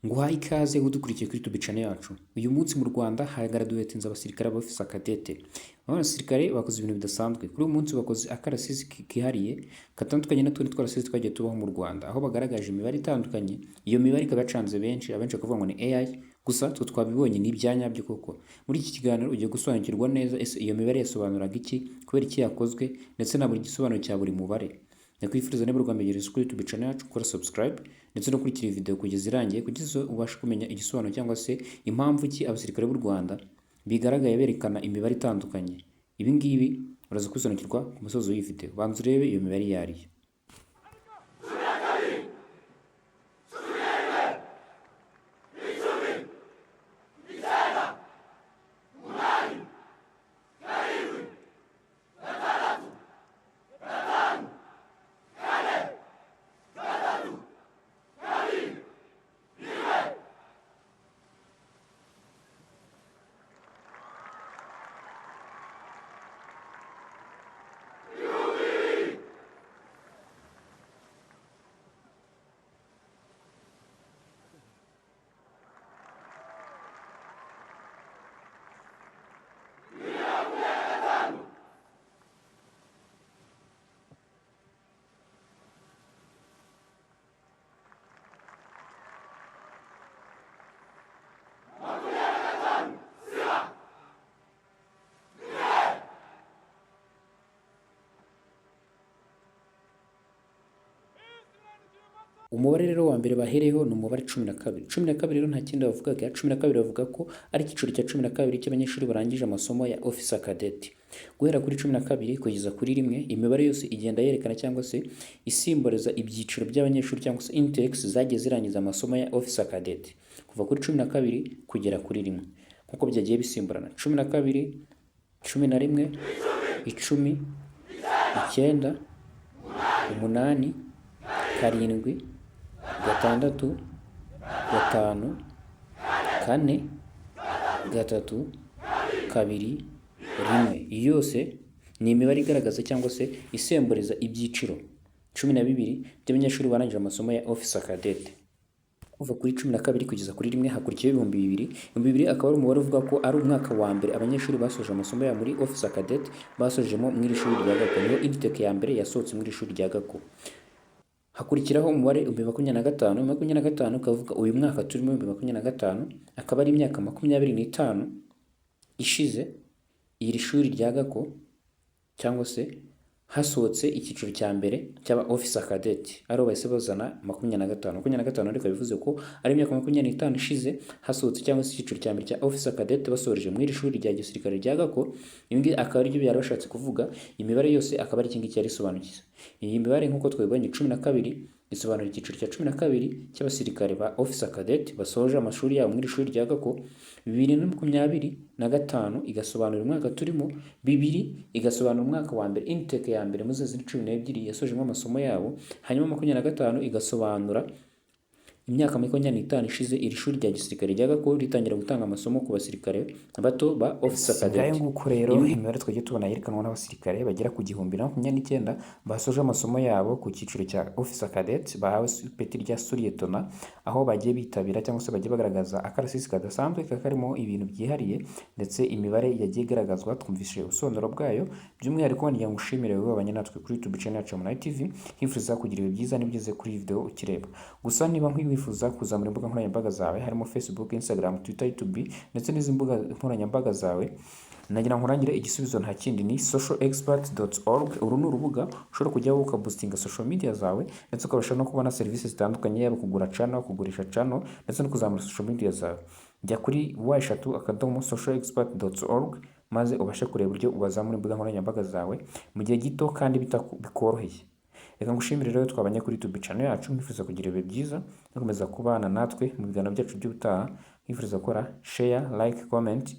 Nguhaye ikaze udukurikiye kuri YouTube channel yacu. Uyu munsi mu Rwanda hagaraduwetinze abasirikare b'ofisa kadete. Aba basirikare bakoze ibintu bidasanzwe. Kuri uyu munsi bakoze akarasisi kihariye katandukanye n'utundi twarasisi twagiye tubaho mu Rwanda, aho bagaragaje imibare itandukanye. Iyo mibare ikaba yacanze benshi, abenshi bakavuga ngo ni AI, gusa twe twabibonye ni ibyanyabyo koko. Muri iki kiganiro ugiye gusobanukirwa neza ese iyo mibare yasobanuraga iki, kubera iki yakozwe, ndetse na buri gisobanuro cya buri mubare. Nakwifuriza niba rwamenyereza kuri YouTube channel yacu gukora subscribe ndetse no kurikira video kugeza irangiye kugeza ubasha kumenya igisobanuro cyangwa se impamvu ki abasirikare b'u Rwanda bigaragaye berekana imibare itandukanye. Ibi ngibi uraza kubisobanukirwa ku musozo w'iyi video. Banza urebe iyo mibare iyo ari yo. Umubare rero wa mbere bahereyeho ni umubare 12. 12 rero nta kindi bavugaga. 12 bavuga ko ari icyiciro cya 12 cy'abanyeshuri barangije amasomo ya Officer Cadet. Guhera kuri 12 kugeza kuri 1, imibare yose igenda yerekana cyangwa se isimboliza ibyiciro by'abanyeshuri cyangwa se intakes zagiye zirangiza amasomo ya Officer Cadet. Kuva kuri 12 kugera kuri 1. Nkuko byagiye bisimburana 12, 11, 10, 9, 8, 7, gatandatu, gatanu, kane, gatatu, kabiri, rimwe. Iyi yose ni imibare igaragaza cyangwa se isemburiza ibyiciro 12 by'abanyeshuri barangije amasomo ya Officer Cadet. Kuva kuri 12 kugeza kuri 1 hakurikiyeho 2000. 2000 akaba ari umubare uvuga ko ari umwaka wa mbere abanyeshuri basoje amasomo ya muri Officer Cadet basojemo mu iri shuri rya Gako. Niyo intake ya mbere yasohotse mu iri shuri rya Gako. Hakurikiraho umubare 2025. 2025 kavuga uyu mwaka turimo 2025 akaba ari imyaka 25 ishize iri shuri rya Gako cyangwa se hasohotse icyiciro cya mbere cy'aba Officer Cadet. Aro bahise bazana 25. 25 ariko bivuze ko ari imyaka 25 ishize hasohotse cyangwa se icyiciro cya mbere cya Officer Cadet basoreje mu iri shuri rya gisirikare rya Gako. Ibi akaba ari byo byari bashatse kuvuga. Imibare yose akaba ari kingi cyari sobanukiza. Iyi mibare nkuko twebonye 12 isobanura icyiciro cya 12 cy'abasirikare ba Officer Cadet basoje amashuri yabo mu iri shuri rya Gako. 2025 igasobanura umwaka turimo, 2 igasobanura umwaka wa mbere intake ya mbere muze 12 yasojemo amasomo yabo, hanyuma 25 igasobanura imyaka 25 ishize iri shuri rya gisirikare rya Gako ritangira gutanga amasomo ku basirikare bato ba Officer Cadet. Nguko rero imibare twagiye tubona yerekanwa n'abasirikare bagera ku 1029 basoje amasomo yabo ku cyiciro cya Officer Cadet bahawe peti rya Suryetona, aho bagiye bitabira cyangwa se bagiye bagaragaza akarasisi kadasanzwe kakarimo ibintu byihariye, ndetse imibare yagiye igaragazwa twumvise ubusobanuro bwayo. By'umwihariko ngira ngo ushimire wowe wabanye natwe kuri YouTube channel yacu Munai TV. Hifuriza kugira ibihe byiza n'ibyize kuri iyi video ukireba. Gusa niba wifuza kuzamura imbuga nkoranyambaga zawe harimo Facebook, Instagram, Twitter, YouTube ndetse n'izi mbuga nkoranyambaga zawe, nagira nkurangire igisubizo nta kindi ni socialexpert.org. uru ni urubuga ushobora kujyaho ukaboostinga social media zawe ndetse ukabasha no kubona serivisi zitandukanye, yaba kugura channel, kugurisha channel ndetse no kuzamura social media zawe. Jya kuri w3.socialexpert.org maze ubashe kureba uburyo ubazamura imbuga nkoranyambaga zawe mu gihe gito kandi bikoroheye. Reka ngushimire rero twabanye kuri YouTube channel yacu. Mwifuza kugira ibihe byiza no komeza kubana natwe mu biganiro byacu by'ubutaha. Mwifuza gukora share, like, comment